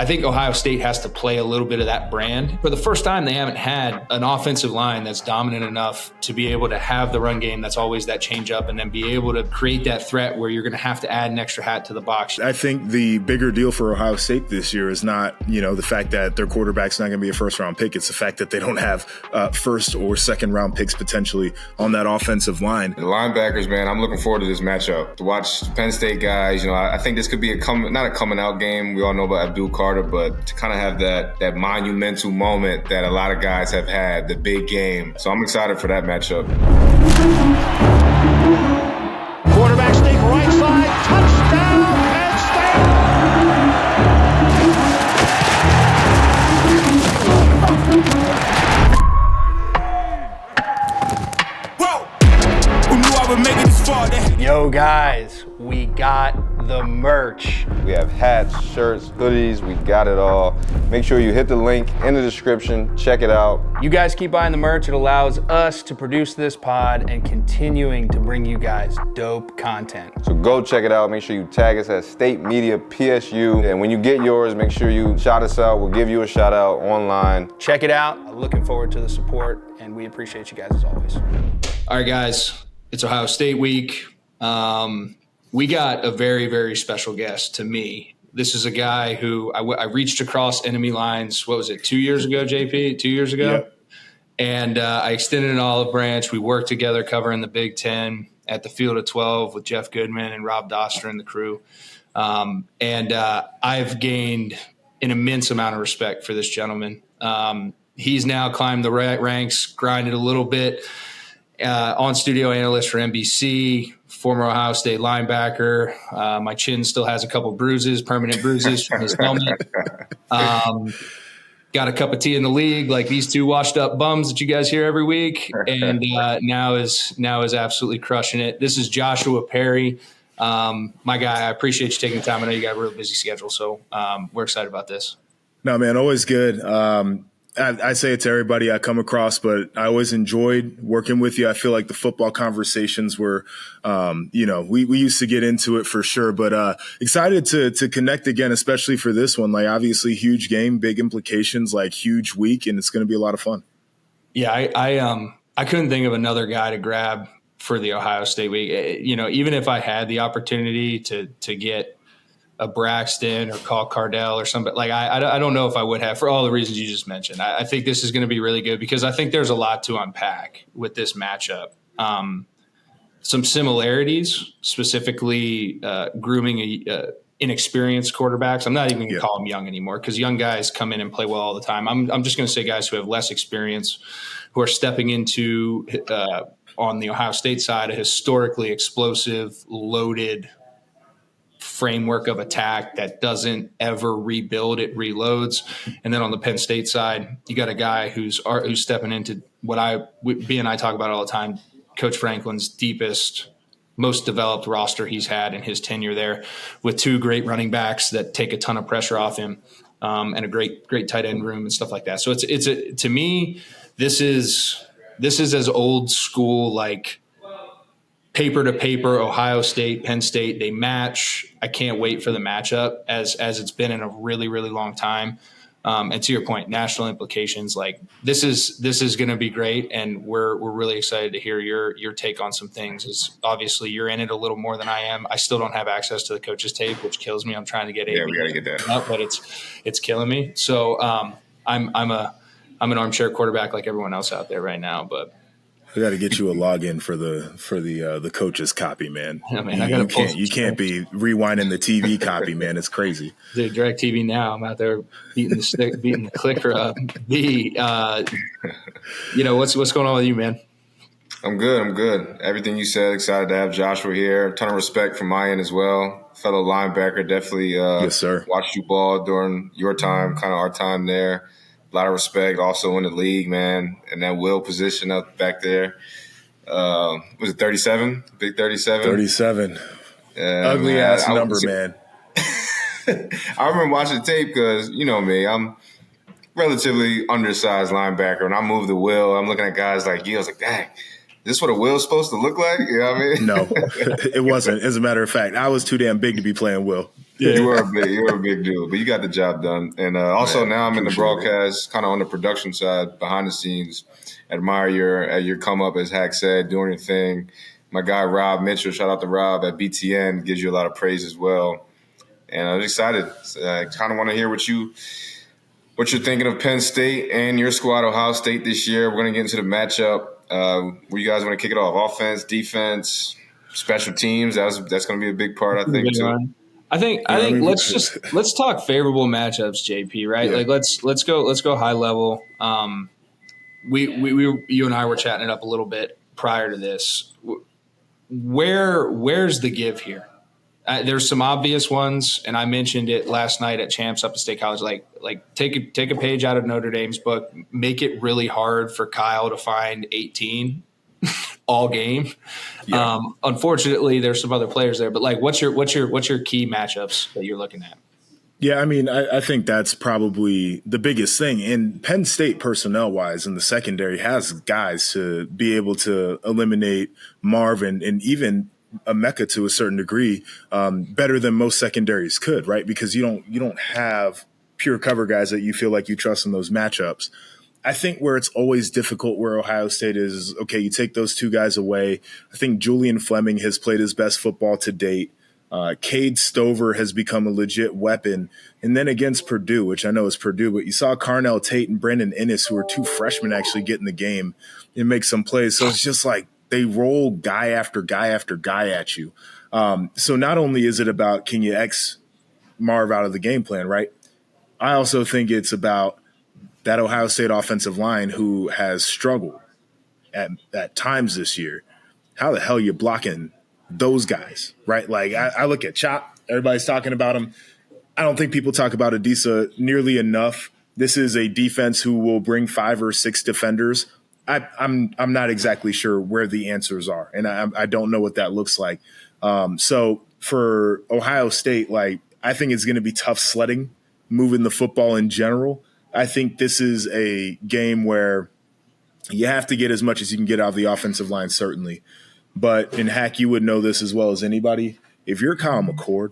I think Ohio State has to play a little bit of that brand. For the first time, they haven't had an offensive line that's dominant enough to be able to have the run game that's always that change up and then be able to create that threat where you're going to have to add an extra hat to the box. I think the bigger deal for Ohio State this year is not, the fact that their quarterback's not going to be a first-round pick. It's the fact that they don't have first- or second-round picks potentially on that offensive line. The linebackers, man, I'm looking forward to this matchup. To watch Penn State guys, I think this could be not a coming-out game. We all know about Abdul Carter, but to kind of have that monumental moment that a lot of guys have had, the big game. So I'm excited for that matchup. Quarterback sneak right side, touchdown, Penn State! Whoa! Who knew I would make it this far? Yo guys, we got the merch. We have hats, shirts, hoodies, we got it all. Make sure you hit the link in the description, check it out. You guys keep buying the merch. It allows us to produce this pod and continuing to bring you guys dope content. So go check it out. Make sure you tag us at State Media PSU. And when you get yours, make sure you shout us out. We'll give you a shout out online. Check it out. I'm looking forward to the support, and we appreciate you guys as always. All right, guys, it's Ohio State week. We got a very, very special guest to me. This is a guy who I reached across enemy lines, 2 years ago, JP? 2 years ago? Yep. And I extended an olive branch. We worked together covering the Big Ten at the Field of 12 with Jeff Goodman and Rob Doster and the crew. I've gained an immense amount of respect for this gentleman. He's now climbed the ranks, grinded a little bit, on studio analyst for NBC, former Ohio State linebacker. My chin still has a couple bruises, permanent bruises from his helmet. Got a cup of tea in the league, like these two washed up bums that you guys hear every week, and now is absolutely crushing it. This is Joshua Perry, my guy. I appreciate you taking the time. I know you got a real busy schedule, so we're excited about this. No, man, always good. I say it to everybody I come across, but I always enjoyed working with you. I feel like the football conversations were, we used to get into it for sure, but excited to connect again, especially for this one. Like, obviously, huge game, big implications, like huge week, and it's going to be a lot of fun. Yeah, I couldn't think of another guy to grab for the Ohio State week. Even if I had the opportunity to get a Braxton or call Cardell or somebody, like I don't know if I would have, for all the reasons you just mentioned. I think this is going to be really good because I think there's a lot to unpack with this matchup. Some similarities, specifically grooming inexperienced quarterbacks. I'm not even going to call them young anymore because young guys come in and play well all the time. I'm just going to say guys who have less experience, who are stepping into, on the Ohio State side, a historically explosive, loaded framework of attack that doesn't ever rebuild, it reloads. And then on the Penn State side, you got a guy who's stepping into what B and I talk about all the time, Coach Franklin's deepest, most developed roster he's had in his tenure there, with two great running backs that take a ton of pressure off him, and a great tight end room and stuff like that. So to me, this is as old school, like paper to paper, Ohio State, Penn State, they match. I can't wait for the matchup as it's been in a really, really long time. And to your point, national implications, like this is going to be great. And we're really excited to hear your take on some things. Is obviously you're in it a little more than I am. I still don't have access to the coach's tape, which kills me. I'm trying to get it. Yeah, we got to get that up, but it's killing me. So, I'm an armchair quarterback like everyone else out there right now, but we got to get you a login for the coach's copy, man. Yeah, man, you can't be rewinding the TV copy, man. It's crazy. Dude, DirecTV now. I'm out there beating the clicker up. What's going on with you, man? I'm good. Everything you said. Excited to have Joshua here. A ton of respect from my end as well. Fellow linebacker, definitely. Yes, sir. Watched you ball during your time, kind of our time there. A lot of respect also in the league, man, and that will position up back there. Was it 37? Big 37? 37. Ugly ass number, man. I remember watching the tape because, you know me, I'm relatively undersized linebacker. When I moved to Will, I'm looking at guys like you. I was like, dang, is this what a Will's supposed to look like? You know what I mean? No, it wasn't. As a matter of fact, I was too damn big to be playing Will. You were a big dude, but you got the job done. And also now I'm in the broadcast, kind of on the production side, behind the scenes. Admire your come up, as Hack said, doing your thing. My guy Rob Mitchell, shout out to Rob at BTN, gives you a lot of praise as well. And I'm excited. I kind of want to hear what you're thinking of Penn State and your squad, Ohio State, this year. We're going to get into the matchup. Where you guys want to kick it off? Offense, defense, special teams. That's going to be a big part, I think, too. I think let's talk favorable matchups, JP. Right? Yeah. Like let's go high level. You and I were chatting it up a little bit prior to this. Where's the give here? There's some obvious ones, and I mentioned it last night at Champs up at State College. Like take a page out of Notre Dame's book, make it really hard for Kyle to find 18 all game. Yeah. Unfortunately, there's some other players there, but like, what's your key matchups that you're looking at? Yeah, I mean, I think that's probably the biggest thing. And Penn State personnel-wise in the secondary has guys to be able to eliminate Marvin and even Emeka to a certain degree better than most secondaries could, right? Because you don't have pure cover guys that you feel like you trust in those matchups. I think where it's always difficult where Ohio State is, okay, you take those two guys away. I think Julian Fleming has played his best football to date. Cade Stover has become a legit weapon. And then against Purdue, which I know is Purdue, but you saw Carnell Tate and Brendan Ennis, who are two freshmen, actually get in the game and make some plays. So it's just like they roll guy after guy after guy at you. So not only is it about can you X Marv out of the game plan, right? I also think it's about that Ohio State offensive line who has struggled at times this year. How the hell are you blocking those guys, right? Like I look at Chop, everybody's talking about him. I don't think people talk about Adisa nearly enough. This is a defense who will bring 5 or 6 defenders. I'm not exactly sure where the answers are, and I don't know what that looks like. So for Ohio State, like I think it's going to be tough sledding, moving the football in general. I think this is a game where you have to get as much as you can get out of the offensive line, certainly. But in Hack, you would know this as well as anybody. If you're Kyle McCord,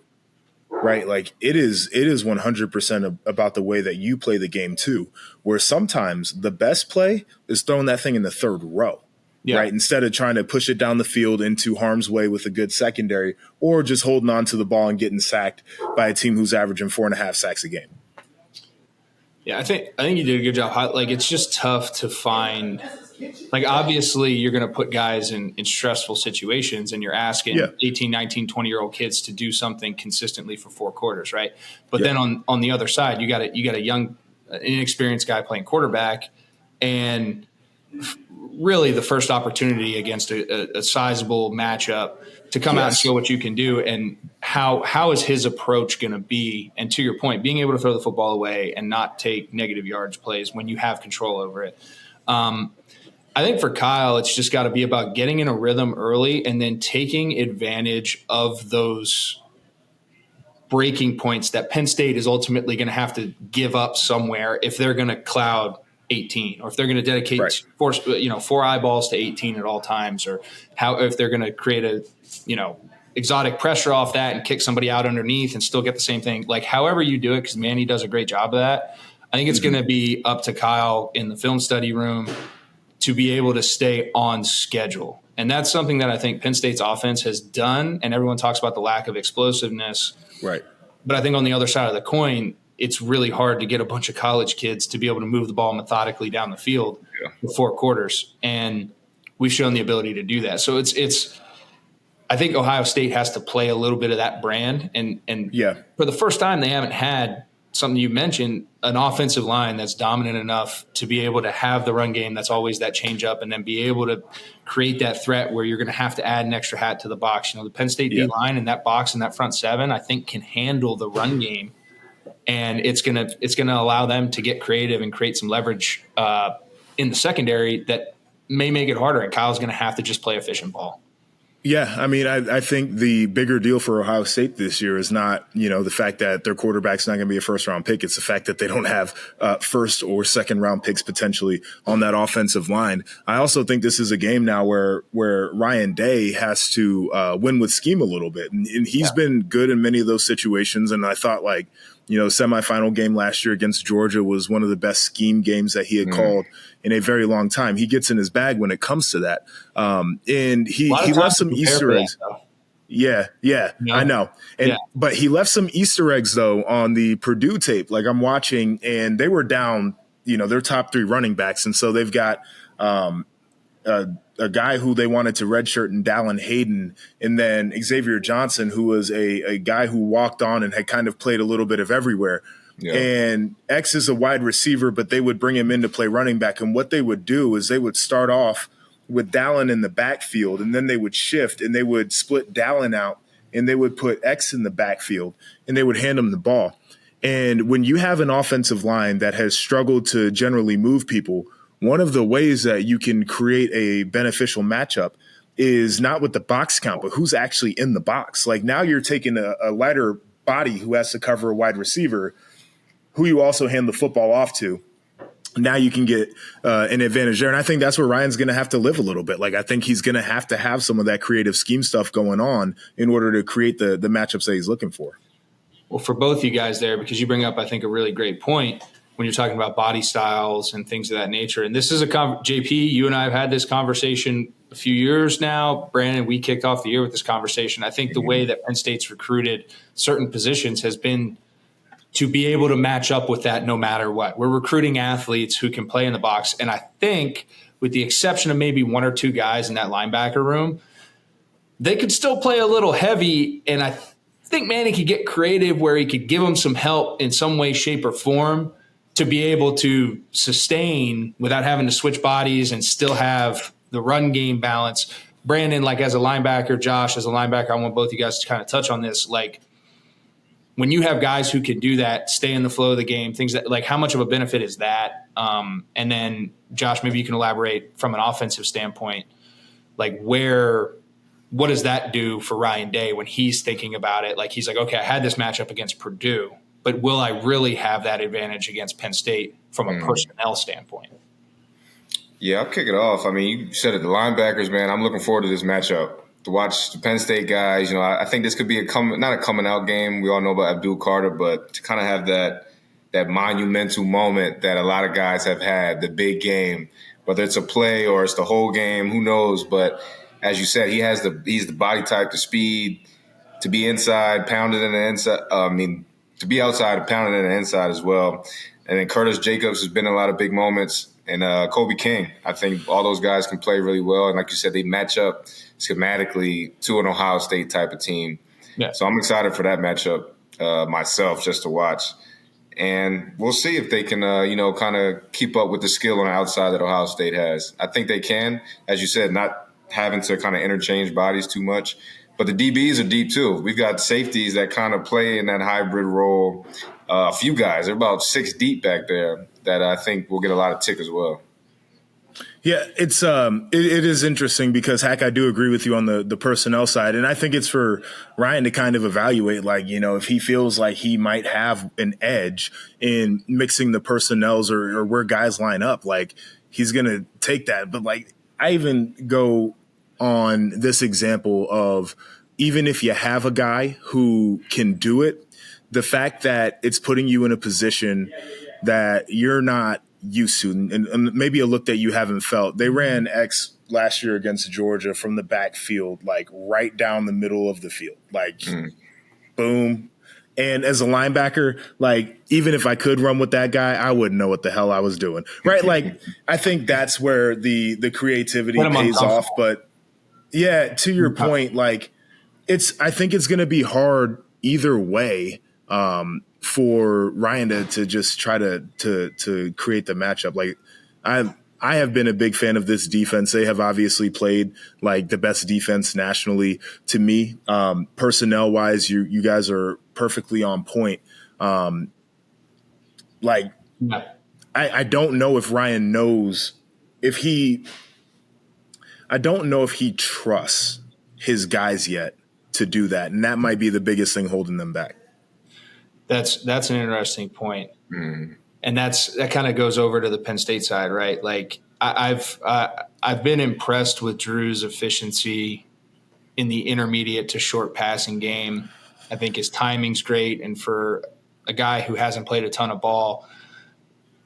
right, like it is 100% about the way that you play the game too, where sometimes the best play is throwing that thing in the third row, right, instead of trying to push it down the field into harm's way with a good secondary or just holding on to the ball and getting sacked by a team who's averaging 4.5 sacks a game. Yeah, I think you did a good job. Like, it's just tough to find. Like, obviously, you're going to put guys in stressful situations, and you're asking 18, 19, 20-year-old kids to do something consistently for 4 quarters, right? But then on the other side, you got a young, inexperienced guy playing quarterback, and really the first opportunity against a sizable matchup to come out and show what you can do, and how is his approach going to be? And to your point, being able to throw the football away and not take negative yards plays when you have control over it. I think for Kyle, it's just got to be about getting in a rhythm early and then taking advantage of those breaking points that Penn State is ultimately going to have to give up somewhere if they're going to cloud 18, or if they're going to dedicate 4 eyeballs to 18 at all times, or if they're going to create a exotic pressure off that and kick somebody out underneath and still get the same thing. Like, however you do it, because Manny does a great job of that. I think it's going to be up to Kyle in the film study room to be able to stay on schedule. And that's something that I think Penn State's offense has done. And everyone talks about the lack of explosiveness. Right. But I think on the other side of the coin, it's really hard to get a bunch of college kids to be able to move the ball methodically down the field for 4 quarters. And we've shown the ability to do that. So it's I think Ohio State has to play a little bit of that brand. And for the first time, they haven't had something you mentioned, an offensive line that's dominant enough to be able to have the run game that's always that change up, and then be able to create that threat where you're going to have to add an extra hat to the box. The Penn State D-line and that box and that front 7, I think, can handle the run game, and it's going to allow them to get creative and create some leverage in the secondary that may make it harder, and Kyle's going to have to just play efficient ball. Yeah, I mean, I think the bigger deal for Ohio State this year is not, the fact that their quarterback's not going to be a first-round pick. It's the fact that they don't have first- or second-round picks potentially on that offensive line. I also think this is a game now where Ryan Day has to win with scheme a little bit. And he's been good in many of those situations, and I thought, semifinal game last year against Georgia was one of the best scheme games that he had called in a very long time. He gets in his bag when it comes to that. And he left some Easter eggs. Yeah, I know. But he left some Easter eggs, though, on the Purdue tape. Like, I'm watching, and they were down, their top 3 running backs. And so they've got a guy who they wanted to redshirt in Dallin Hayden, and then Xavier Johnson, who was a guy who walked on and had kind of played a little bit of everywhere. Yeah. And X is a wide receiver, but they would bring him in to play running back. And what they would do is they would start off with Dallin in the backfield, and then they would shift and they would split Dallin out and they would put X in the backfield and they would hand him the ball. And when you have an offensive line that has struggled to generally move people, one of the ways that you can create a beneficial matchup is not with the box count, but who's actually in the box. Like, now you're taking a lighter body who has to cover a wide receiver who you also hand the football off to. Now you can get an advantage there. And I think that's where Ryan's going to have to live a little bit. Like, I think he's going to have some of that creative scheme stuff going on in order to create the matchups that he's looking for. Well, for both you guys there, because you bring up, I think, a really great point when you're talking about body styles and things of that nature. And this is JP, you and I have had this conversation a few years now. Brandon, we kicked off the year with this conversation. I think the way that Penn State's recruited certain positions has been to be able to match up with that no matter what. We're recruiting athletes who can play in the box. And I think, with the exception of maybe 1 or 2 guys in that linebacker room, they could still play a little heavy. And I think Manny could get creative where he could give them some help in some way, shape, or form to be able to sustain without having to switch bodies and still have the run game balance. Brandon, like, as a linebacker, Josh, as a linebacker, I want both you guys to kind of touch on this. Like, when you have guys who can do that, stay in the flow of the game, things that, like, how much of a benefit is that? And then, Josh, maybe you can elaborate from an offensive standpoint, like, what does that do for Ryan Day when he's thinking about it? Like, he's like, okay, I had this matchup against Purdue, but will I really have that advantage against Penn State from a personnel standpoint? Yeah, I'll kick it off. I mean, you said it, the linebackers, man, I'm looking forward to this matchup. To watch the Penn State guys, I think this could be not a coming out game. We all know about Abdul Carter, but to kind of have that monumental moment that a lot of guys have had, the big game, whether it's a play or it's the whole game, who knows? But as you said, he's the body type, the speed to be inside, pounded in the inside. To be outside, pounded in the inside as well. And then Curtis Jacobs has been in a lot of big moments. And Kobe King, I think all those guys can play really well. And like you said, they match up schematically to an Ohio State type of team. Yeah. So I'm excited for that matchup myself, just to watch. And we'll see if they can, kind of keep up with the skill on the outside that Ohio State has. I think they can, as you said, not having to kind of interchange bodies too much. But the DBs are deep too. We've got safeties that kind of play in that hybrid role. A few guys, they're about 6 deep back there, that I think will get a lot of tick as well. Yeah, it is interesting because, Hack, I do agree with you on the personnel side. And I think it's for Ryan to kind of evaluate, like, if he feels like he might have an edge in mixing the personnels or where guys line up, like, he's going to take that. But, like, I even go on this example of, even if you have a guy who can do it, the fact that it's putting you in a position that you're not used to, and maybe a look that you haven't felt. They ran X last year against Georgia from the backfield, like right down the middle of the field, like boom. And as a linebacker, like, even if I could run with that guy, I wouldn't know what the hell I was doing, right? Like, I think that's where the creativity pays off. But yeah, to your point, like, I think it's going to be hard either way for Ryan to just try to create the matchup. Like, I have been a big fan of this defense. They have obviously played like the best defense nationally to me. Personnel wise, you guys are perfectly on point. I don't know if Ryan knows I don't know if he trusts his guys yet to do that. And that might be the biggest thing holding them back. That's an interesting point. And that kind of goes over to the Penn State side, right? Like I've been impressed with Drew's efficiency in the intermediate to short passing game. I think his timing's great. And for a guy who hasn't played a ton of ball,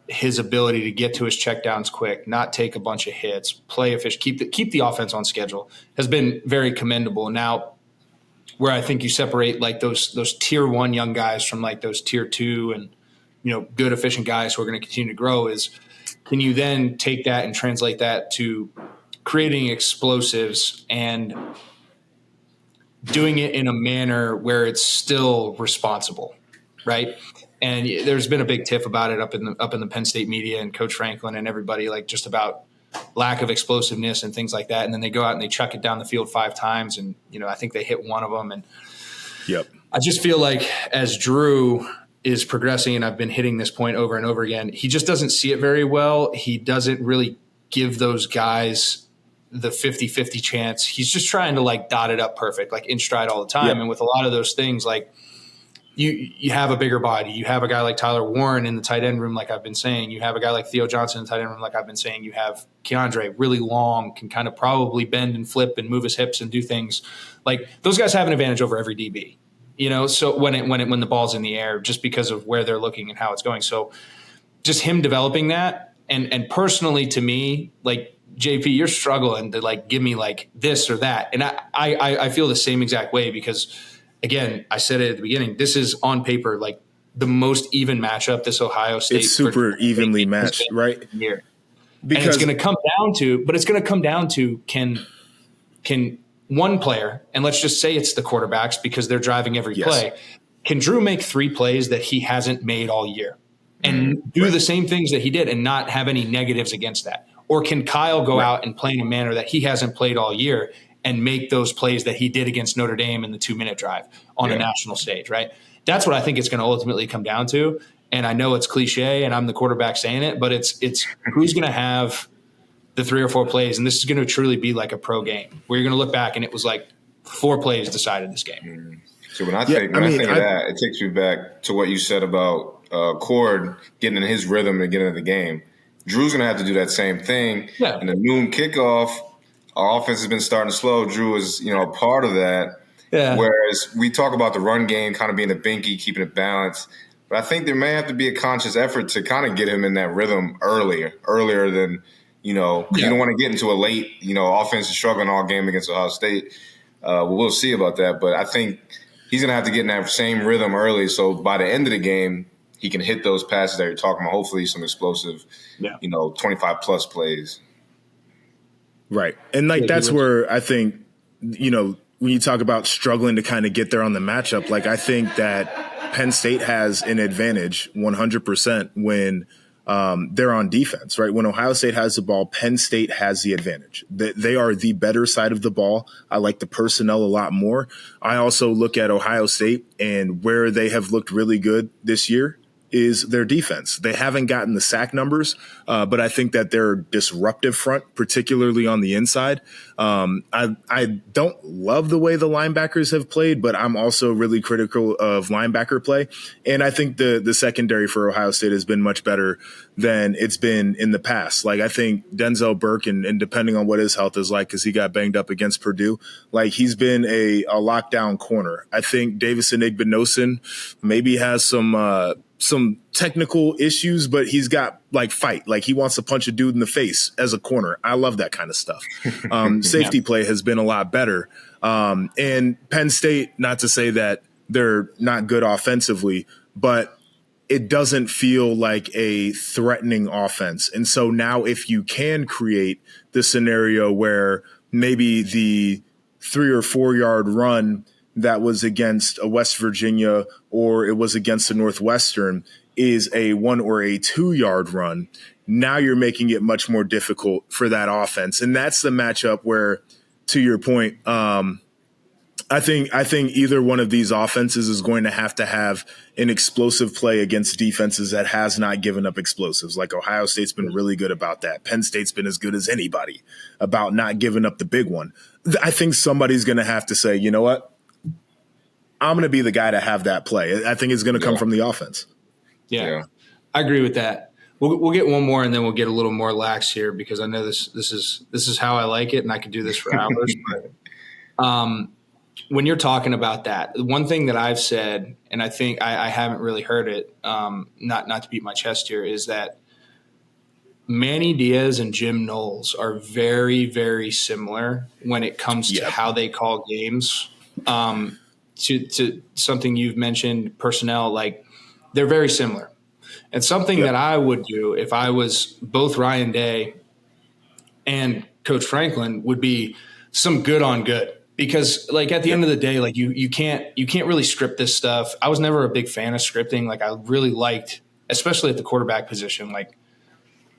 his ability to get to his checkdowns quick, not take a bunch of hits, play efficient, keep the offense on schedule has been very commendable. Now, where I think you separate like those tier 1 young guys from like those tier 2 and, good efficient guys who are going to continue to grow is, can you then take that and translate that to creating explosives and doing it in a manner where it's still responsible, right? And there's been a big tiff about it up in the Penn State media and Coach Franklin and everybody, like just about lack of explosiveness and things like that. And then they go out and they chuck it down the field 5 times. And, I think they hit one of them. And I just feel like as Drew is progressing, and I've been hitting this point over and over again, he just doesn't see it very well. He doesn't really give those guys the 50-50 chance. He's just trying to like dot it up perfect, like in stride all the time. Yep. And with a lot of those things, like you have a bigger body. You have a guy like Tyler Warren in the tight end room, like I've been saying. You have a guy like Theo Johnson in the tight end room, like I've been saying. You have Keandre, really long, can kind of probably bend and flip and move his hips and do things. Like those guys have an advantage over every DB, so when the ball's in the air, just because of where they're looking and how it's going. So just him developing that. And personally to me, like, JP, you're struggling to like give me like this or that. And I feel the same exact way because, again, I said it at the beginning, this is on paper like the most even matchup this Ohio State. It's super evenly matched, right? Here. Because and it's going to come down to can one player, and let's just say it's the quarterbacks because they're driving every play, can Drew make 3 plays that he hasn't made all year and do the same things that he did and not have any negatives against that? Or can Kyle go out and play in a manner that he hasn't played all year and make those plays that he did against Notre Dame in the 2-minute drive on a national stage, right? That's what I think it's going to ultimately come down to. And I know it's cliche and I'm the quarterback saying it, but it's who's going to have the 3 or 4 plays. And this is going to truly be like a pro game where you're going to look back and it was like 4 plays decided this game. So when I think of that, it takes me back to what you said about Cord getting in his rhythm and getting into the game. Drew's going to have to do that same thing. Yeah. And the noon kickoff, our offense has been starting slow. Drew is, a part of that. Yeah. Whereas we talk about the run game kind of being a binky, keeping it balanced. But I think there may have to be a conscious effort to kind of get him in that rhythm earlier than, you don't want to get into a late, offense is struggling all game against Ohio State. We'll see about that. But I think he's going to have to get in that same rhythm early. So by the end of the game, he can hit those passes that you're talking about, hopefully some explosive, 25-plus plays. Right. And, that's where I think, when you talk about struggling to kind of get there on the matchup, like I think that Penn State has an advantage 100% when they're on defense, right? When Ohio State has the ball, Penn State has the advantage. They are the better side of the ball. I like the personnel a lot more. I also look at Ohio State and where they have looked really good this year is their defense. They haven't gotten the sack numbers, but I think that they're disruptive front, particularly on the inside. I don't love the way the linebackers have played, but I'm also really critical of linebacker play. And I think the secondary for Ohio State has been much better than it's been in the past. Like I think Denzel Burke, and depending on what his health is like, because he got banged up against Purdue, like he's been a lockdown corner. I think Davison Igbinosun maybe has some technical issues, but he's got like fight. Like he wants to punch a dude in the face as a corner. I love that kind of stuff. Safety play has been a lot better. And Penn State, not to say that they're not good offensively, but it doesn't feel like a threatening offense. And so now if you can create the scenario where maybe the 3 or 4 yard run that was against a West Virginia or it was against a Northwestern is a 1 or a 2 yard run, now you're making it much more difficult for that offense. And that's the matchup where, to your point, I think either one of these offenses is going to have an explosive play against defenses that has not given up explosives. Like Ohio State's been really good about that. Penn State's been as good as anybody about not giving up the big one. I think somebody's going to have to say, you know what? I'm going to be the guy to have that play. I think it's going to come from the offense. Yeah, I agree with that. We'll get one more, and then we'll get a little more lax here because I know this is how I like it, and I could do this for hours. But when you're talking about that, one thing that I've said, and I think I haven't really heard it, not to beat my chest here, is that Manny, Diaz, and Jim Knowles are very, very similar when it comes to how they call games. To something you've mentioned, personnel, like they're very similar. And something that I would do if I was both Ryan Day and Coach Franklin would be some good on good. Because like at the end of the day, like you can't really script this stuff. I was never a big fan of scripting. Like I really liked, especially at the quarterback position, like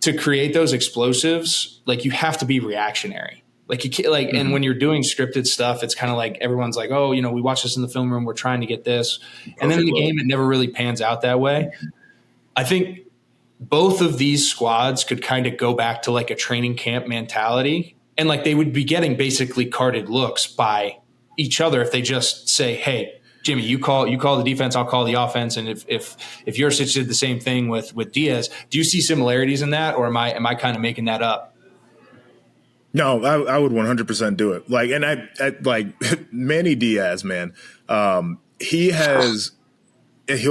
to create those explosives, like you have to be reactionary. Like you can't, like, and when you're doing scripted stuff, it's kind of like everyone's like, oh, we watch this in the film room, we're trying to get this, and then in the game, it never really pans out that way. I think both of these squads could kind of go back to like a training camp mentality. And like they would be getting basically carded looks by each other if they just say, "Hey, Jimmy, you call the defense, I'll call the offense." And if Yurcich did the same thing with Diaz, do you see similarities in that, or am I kind of making that up? No, I would 100% do it. Like, and I like Manny Diaz, man. He'll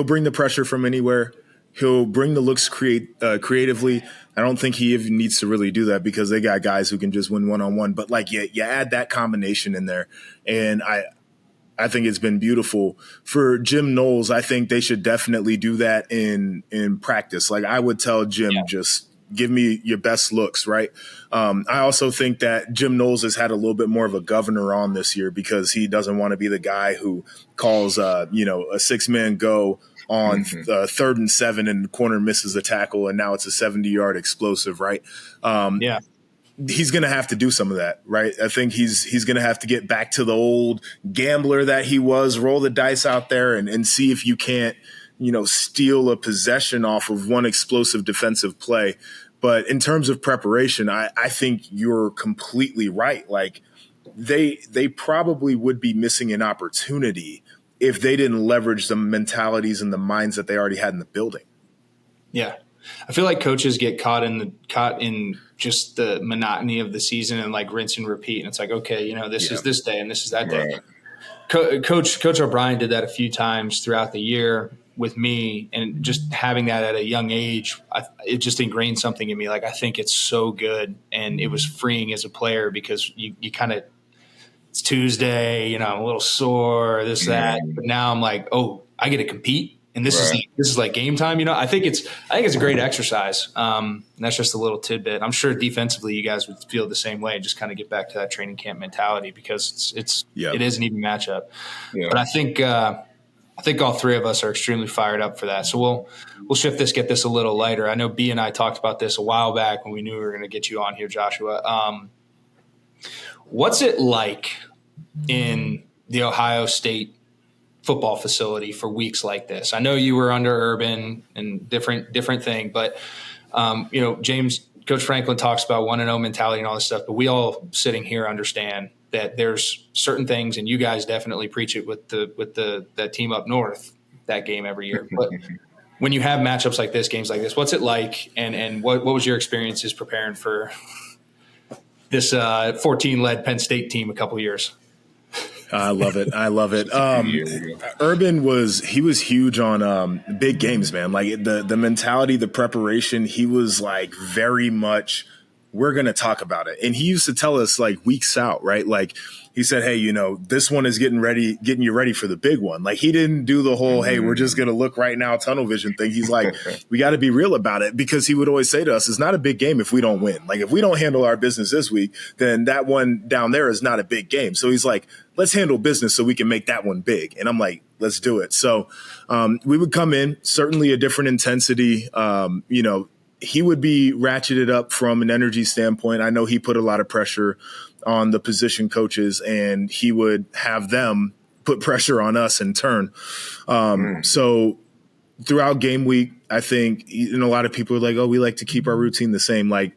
bring the pressure from anywhere. He'll bring the looks creatively. I don't think he even needs to really do that because they got guys who can just win one-on-one. But like, you add that combination in there, and I think it's been beautiful. For Jim Knowles, I think they should definitely do that in practice. Like I would tell Jim, just give me your best looks, right? I also think that Jim Knowles has had a little bit more of a governor on this year because he doesn't want to be the guy who calls, a 6-man go on 3rd and 7 and the corner misses the tackle and now it's a 70-yard explosive, right? He's going to have to do some of that, right? I think he's going to have to get back to the old gambler that he was, roll the dice out there and see if you can't, steal a possession off of one explosive defensive play. But in terms of preparation, I think you're completely right. Like they probably would be missing an opportunity if they didn't leverage the mentalities and the minds that they already had in the building. Yeah. I feel like coaches get caught in just the monotony of the season and like rinse and repeat. And it's like, okay, this is this day and this is that day. Coach O'Brien did that a few times throughout the year with me, and just having that at a young age, it just ingrained something in me. Like, I think it's so good, and it was freeing as a player because you kind of, it's Tuesday, I'm a little sore, that. But now I'm like, oh, I get to compete, and this is like game time. I think it's a great exercise. And that's just a little tidbit. I'm sure defensively you guys would feel the same way. Just kind of get back to that training camp mentality because it is an even matchup. Yeah. But I think all three of us are extremely fired up for that. So we'll shift this, get this a little lighter. I know B and I talked about this a while back when we knew we were going to get you on here, Joshua. What's it like in the Ohio State football facility for weeks like this? I know you were under Urban and different thing, but James, Coach Franklin talks about 1-0 mentality and all this stuff, but we all sitting here understand that there's certain things, and you guys definitely preach it with that team up north, that game every year. But when you have matchups like this, games like this, what's it like? And what was your experiences preparing for this 14-led Penn State team a couple years? I love it. Urban was huge on big games, man. Like the mentality, the preparation, he was like very much, we're going to talk about it. And he used to tell us like weeks out, right? Like he said, hey, this one is getting you ready for the big one. Like he didn't do the whole, hey, we're just going to look right now tunnel vision thing. He's like, we got to be real about it, because he would always say to us, it's not a big game if we don't win. Like if we don't handle our business this week, then that one down there is not a big game. So he's like, let's handle business so we can make that one big. And I'm like, let's do it. So we would come in, certainly a different intensity. He would be ratcheted up from an energy standpoint. I know he put a lot of pressure on the position coaches, and he would have them put pressure on us in turn. So throughout game week, I think, a lot of people are like, oh, we like to keep our routine the same. Like,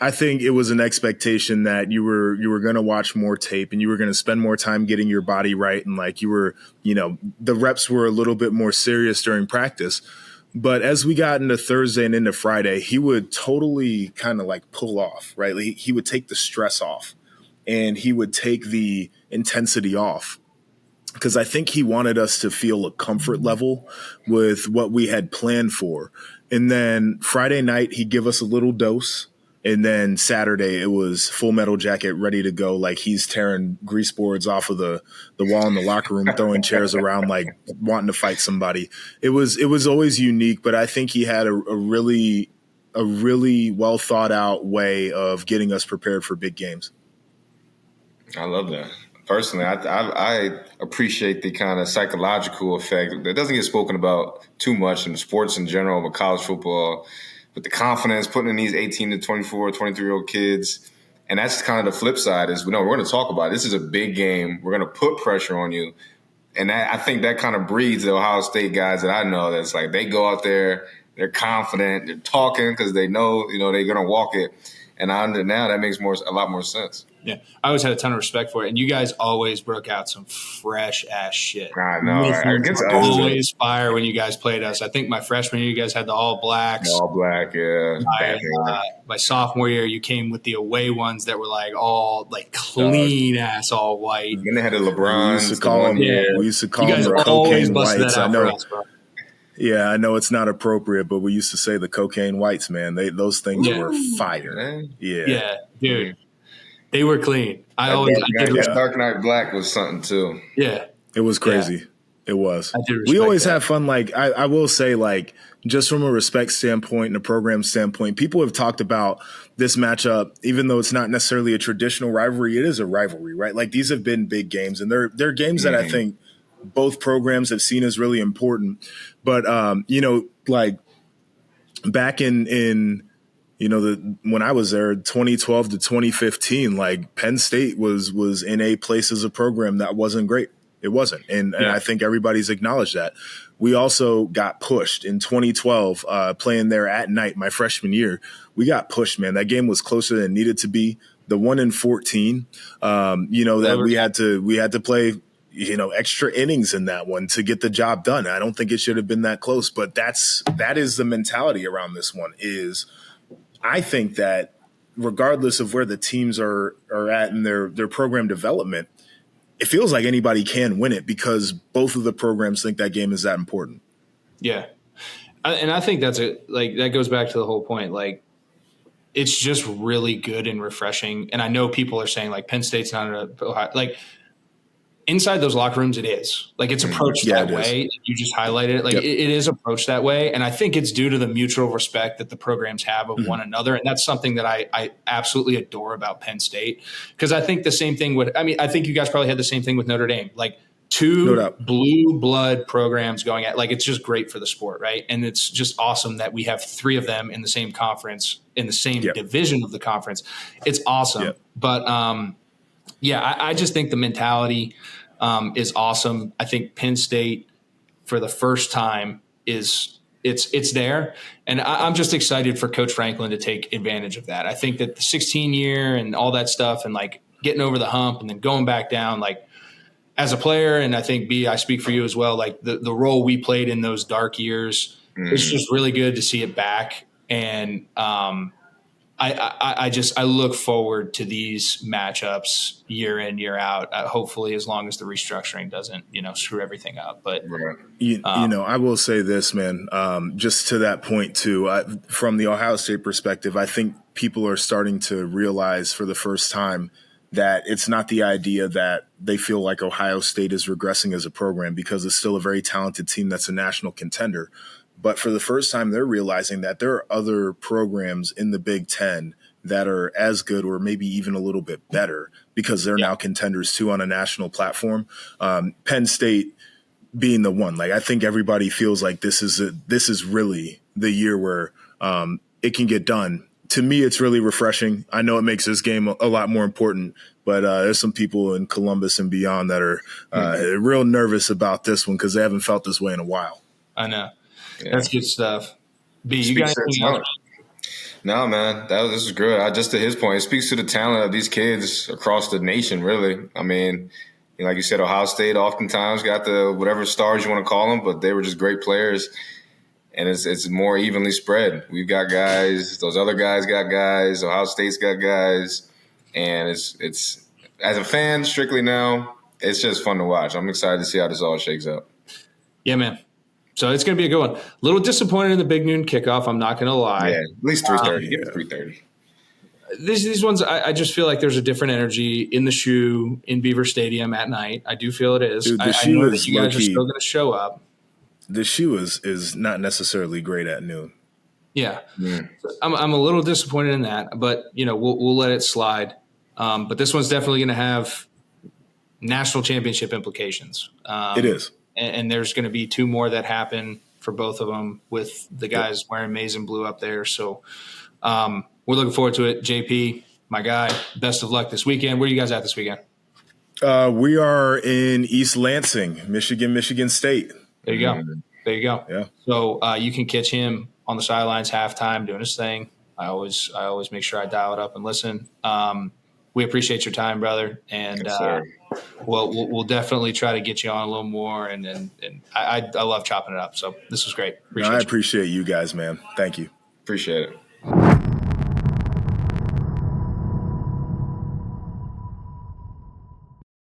I think it was an expectation that you were going to watch more tape and you were going to spend more time getting your body right. And like you were, the reps were a little bit more serious during practice. But as we got into Thursday and into Friday, he would totally kind of like pull off, right? Like he would take the stress off and he would take the intensity off, because I think he wanted us to feel a comfort level with what we had planned for. And then Friday night, he'd give us a little dose. And then Saturday, it was Full Metal Jacket, ready to go. Like he's tearing grease boards off of the wall in the locker room, throwing chairs around, like wanting to fight somebody. It was always unique, but I think he had a really well thought out way of getting us prepared for big games. I love that. Personally, I appreciate the kind of psychological effect that doesn't get spoken about too much in sports in general, but college football. But the confidence putting in these 18 to 24, 23-year-old kids. And that's kind of the flip side is, we're going to talk about it. This is a big game. We're going to put pressure on you. And I think that kind of breeds the Ohio State guys that I know. That's like they go out there, they're confident, they're talking because they know, they're going to walk it. And now that makes a lot more sense. Yeah, I always had a ton of respect for it, and you guys always broke out some fresh ass shit. I know. Always fire when you guys played us. I think my freshman year, you guys had the all blacks. All black, yeah. My sophomore year, you came with the away ones that were like all like clean ass all white. And they had the LeBrons. We used to call them the cocaine whites. I know. Yeah, I know it's not appropriate, but we used to say the cocaine whites, man. Those things were fire. Yeah, dude. They were clean. Dark Knight Black was something too. Yeah. It was crazy. Yeah. It was. We always have fun. Like I will say, like, just from a respect standpoint and a program standpoint, people have talked about this matchup, even though it's not necessarily a traditional rivalry, it is a rivalry, right? Like these have been big games, and they're games that I think both programs have seen as really important. But like back in when I was there, 2012 to 2015, like Penn State was in a place as a program that wasn't great. It wasn't. And I think everybody's acknowledged that. We also got pushed in 2012, playing there at night, my freshman year. We got pushed, man. That game was closer than it needed to be. The 1-14, that we had to play, extra innings in that one to get the job done. I don't think it should have been that close, but that is the mentality around this one is – I think that regardless of where the teams are at in their program development, it feels like anybody can win it because both of the programs think that game is that important. Yeah. And I think that goes back to the whole point. Like, it's just really good and refreshing. And I know people are saying like Penn State's not like inside those locker rooms, it is like it's approached that way. You just highlighted it. Like it is approached that way. And I think it's due to the mutual respect that the programs have of one another. And that's something that I absolutely adore about Penn State. Cause I think the same thing I think you guys probably had the same thing with Notre Dame, like two blue blood programs going at, like, it's just great for the sport. Right. And it's just awesome that we have three of them in the same conference, in the same division of the conference. It's awesome. But I just think the mentality is awesome. I think Penn State, for the first time, it's there, and I'm just excited for Coach Franklin to take advantage of that. I think that the 16 year and all that stuff, and like getting over the hump and then going back down, like as a player, and I think B, I speak for you as well. Like the role we played in those dark years, it's just really good to see it back, and I look forward to these matchups year in, year out. Hopefully, as long as the restructuring doesn't, screw everything up. But I will say this, man. Just to that point too, from the Ohio State perspective, I think people are starting to realize for the first time that it's not the idea that they feel like Ohio State is regressing as a program, because it's still a very talented team that's a national contender. But for the first time, they're realizing that there are other programs in the Big Ten that are as good or maybe even a little bit better, because they're now contenders too on a national platform. Penn State being the one. Like, I think everybody feels like this is really the year where it can get done. To me, it's really refreshing. I know it makes this game a lot more important, but there's some people in Columbus and beyond that are real nervous about this one because they haven't felt this way in a while. I know. Yeah. That's good stuff. B, you Speaks got to the anything talent. else? No, man, this is good. Just to his point, it speaks to the talent of these kids across the nation, really. I mean, like you said, Ohio State oftentimes got the whatever stars you want to call them, but they were just great players. And it's more evenly spread. We've got guys, those other guys got guys, Ohio State's got guys. And it's as a fan, strictly now, it's just fun to watch. I'm excited to see how this all shakes out. Yeah, man. So it's going to be a good one. A little disappointed in the big noon kickoff, I'm not going to lie. Yeah, at least 3:30. Give it 3:30. These ones, I just feel like there's a different energy in the shoe in Beaver Stadium at night. I do feel it is. Dude, I know that you guys are still going to show up. The shoe is not necessarily great at noon. Yeah. I'm a little disappointed in that, but we'll let it slide. But this one's definitely going to have national championship implications. It is. And there's going to be 2 more that happen for both of them with the guys wearing maize and blue up there. So we're looking forward to it. JP, my guy, best of luck this weekend. Where are you guys at this weekend? We are in East Lansing, Michigan State. There you go. There you go. Yeah. So you can catch him on the sidelines halftime doing his thing. I always make sure I dial it up and listen. We appreciate your time, brother, and Yes, we'll definitely try to get you on a little more. And I love chopping it up. So this was great. I appreciate you guys, man. Thank you. Appreciate it.